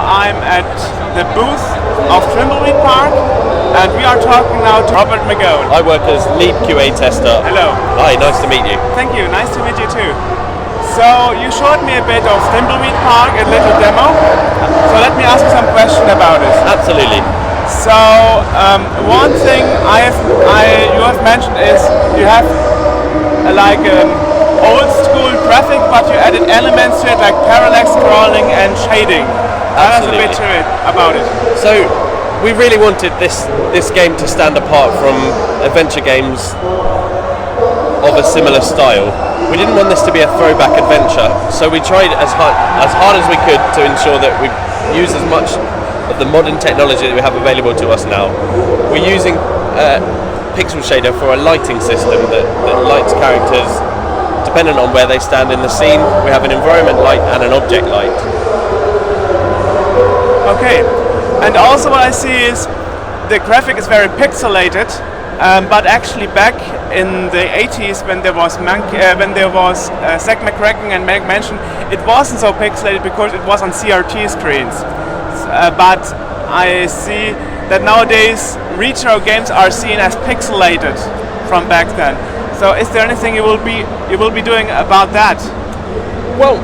I'm at the booth of Thimbleweed Park, and we are talking now to Robert Megone. I work as lead QA tester. Hello. Hi, nice to meet you. Thank you, nice to meet you too. So you showed me a bit of Thimbleweed Park, a little demo. So let me ask you some question about it. Absolutely. So one thing you have mentioned is you have like an old school graphic, but you added elements to it like parallax scrolling and shading. Tell us a bit to it about it. So we really wanted this game to stand apart from adventure games of a similar style. We didn't want this to be a throwback adventure, so we tried as hard as we could to ensure that we use as much of the modern technology that we have available to us now. We're using pixel shader for a lighting system that lights characters dependent on where they stand in the scene. We have an environment light and an object light. Okay, and also what I see is the graphic is very pixelated, but actually back in the 80s when there was Zack McCracken and Meg mentioned, it wasn't so pixelated because it was on CRT screens. But I see that nowadays retro games are seen as pixelated from back then. So is there anything you will be doing about that? Well,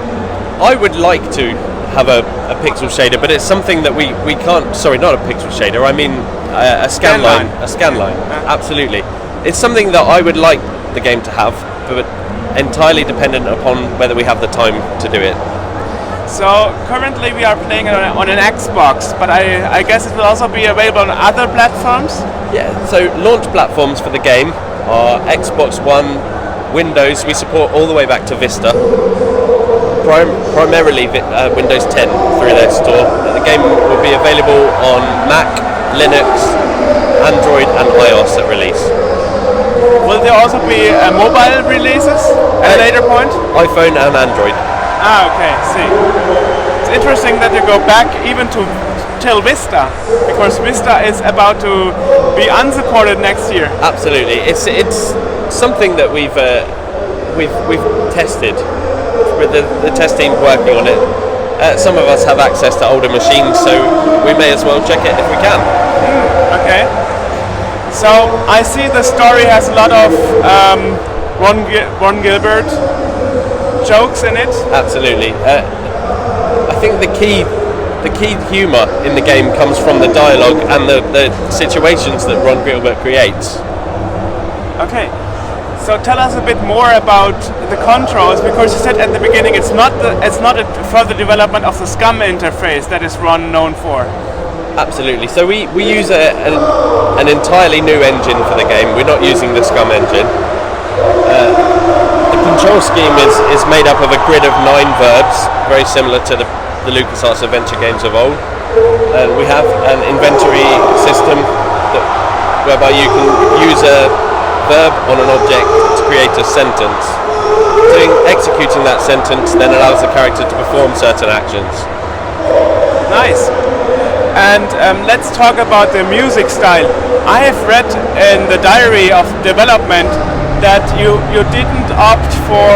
I would like to have a pixel shader, but it's something that we can't. Sorry, not a pixel shader. I mean a scan line. A scan line. Absolutely. It's something that I would like the game to have, but entirely dependent upon whether we have the time to do it. So currently we are playing it on an Xbox, but I guess it will also be available on other platforms? Yeah, so launch platforms for the game are Xbox One, Windows. We support all the way back to Vista. Primarily Windows 10 through their store. The game will be available on Mac, Linux, Android and iOS at release. Will there also be mobile releases at a later point? iPhone and Android. Ah, okay, see. It's interesting that you go back even till Vista, because Vista is about to be unsupported next year. Absolutely, it's something that we've tested. With the test team working on it. Some of us have access to older machines, so we may as well check it if we can. Okay. So I see the story has a lot of Ron Gilbert jokes in it. Absolutely. I think the key humour in the game comes from the dialogue and the situations that Ron Gilbert creates. Okay. So tell us a bit more about the controls, because you said at the beginning it's not a further development of the SCUM interface that is Ron known for. Absolutely. So we use an entirely new engine for the game. We're not using the SCUM engine. The control scheme is made up of a grid of 9 verbs, very similar to the LucasArts adventure games of old. We have an inventory system whereby you can use a verb on an object to create a sentence. Executing that sentence then allows the character to perform certain actions. Nice. And let's talk about the music style. I have read in the diary of development that you didn't opt for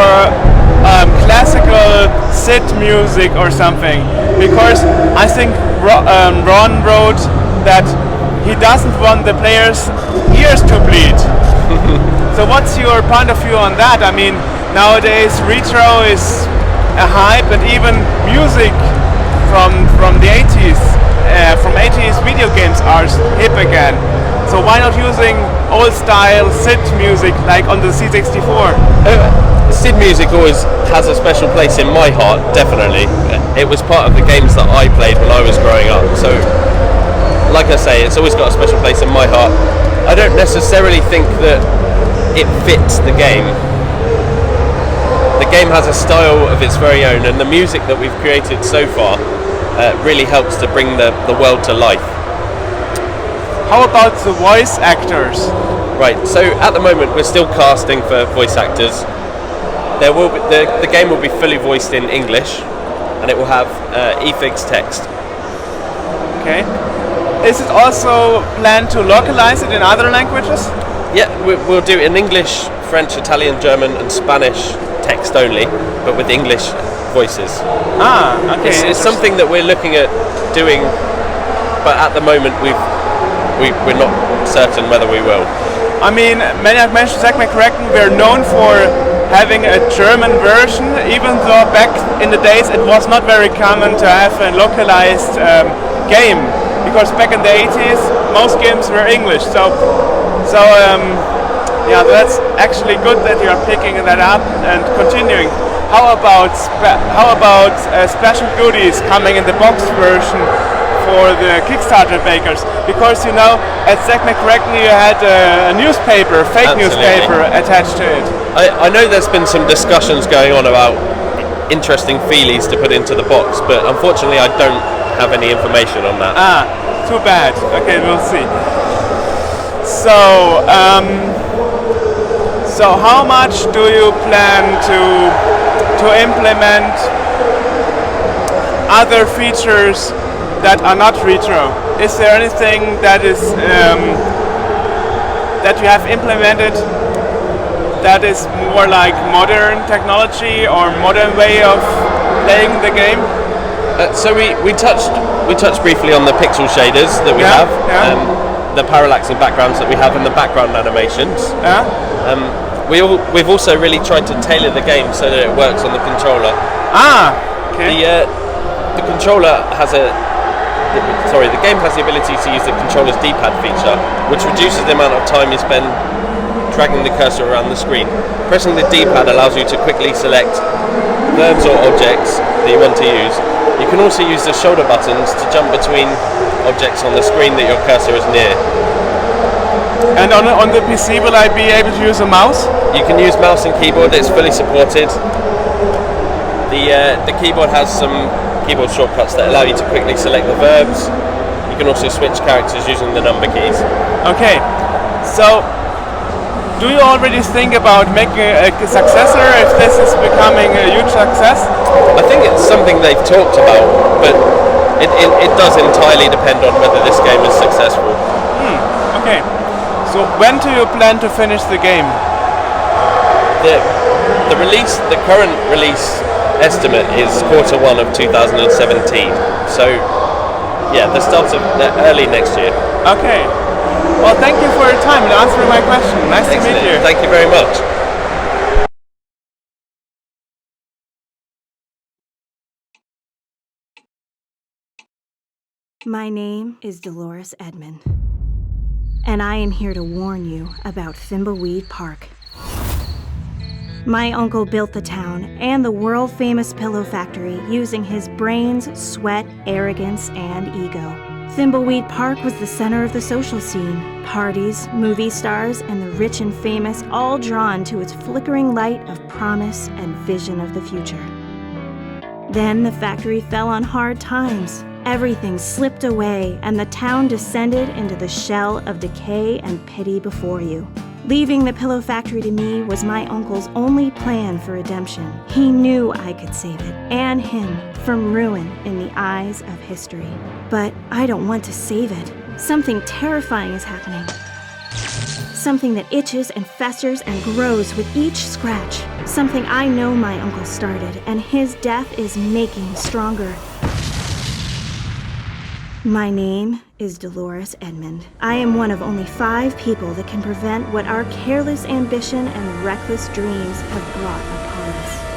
classical SID music or something, because I think Ron wrote that he doesn't want the players' ears to bleed. So what's your point of view on that? I mean, nowadays retro is a hype, and even music from the 80s, from 80s video games are hip again. So why not using old style SID music like on the C64? SID music always has a special place in my heart, definitely. It was part of the games that I played when I was growing up. So, like I say, it's always got a special place in my heart. I don't necessarily think that it fits the game. The game has a style of its very own, and the music that we've created so far really helps to bring the world to life. How about the voice actors? Right, so at the moment we're still casting for voice actors. There will be, the game will be fully voiced in English, and it will have eFigs text. Okay. Is it also planned to localize it in other languages? Yeah, we'll do it in English, French, Italian, German and Spanish text only, but with English voices. Okay. It's something that we're looking at doing, but at the moment we're not certain whether we will. I mean, many have mentioned Zack McCracken. We're known for having a German version, even though back in the days it was not very common to have a localized game, because back in the 80s most games were English. So yeah, that's actually good that you are picking that up and continuing. How about special goodies coming in the box version for the Kickstarter bakers? Because you know, at Zack McCracken you had a newspaper, fake newspaper attached to it. I know there's been some discussions going on about interesting feelies to put into the box, but unfortunately I don't have any information on that. Too bad. Okay, we'll see. So how much do you plan to implement other features that are not retro? Is there anything that is that you have implemented that is more like modern technology or modern way of playing the game? So we touched briefly on the pixel shaders that we have, the parallaxing backgrounds that we have, and the background animations. We've also really tried to tailor the game so that it works on the controller. Okay. The controller has the game has the ability to use the controller's D-pad feature, which reduces the amount of time you spend dragging the cursor around the screen. Pressing the D-pad allows you to quickly select verbs or objects that you want to use. You can also use the shoulder buttons to jump between objects on the screen that your cursor is near. And on the PC, will I be able to use a mouse? You can use mouse and keyboard, it's fully supported. The keyboard has some keyboard shortcuts that allow you to quickly select the verbs. You can also switch characters using the number keys. Okay, so do you already think about making a successor if this is becoming a huge success? I think it's something they've talked about, but it does entirely depend on whether this game is successful. Okay, so when do you plan to finish the game? The current release estimate is Q1 of 2017. So yeah, the start of early next year. Okay. Well, thank you for your time and answering my question. Nice to meet you. Thank you very much. My name is Dolores Edmond, and I am here to warn you about Thimbleweed Park. My uncle built the town and the world-famous pillow factory using his brains, sweat, arrogance, and ego. Thimbleweed Park was the center of the social scene. Parties, movie stars, and the rich and famous all drawn to its flickering light of promise and vision of the future. Then the factory fell on hard times. Everything slipped away, and the town descended into the shell of decay and pity before you. Leaving the pillow factory to me was my uncle's only plan for redemption. He knew I could save it, and him, from ruin in the eyes of history. But I don't want to save it. Something terrifying is happening. Something that itches and festers and grows with each scratch. Something I know my uncle started, and his death is making stronger. My name is Dolores Edmond. I am one of only 5 people that can prevent what our careless ambition and reckless dreams have brought upon us.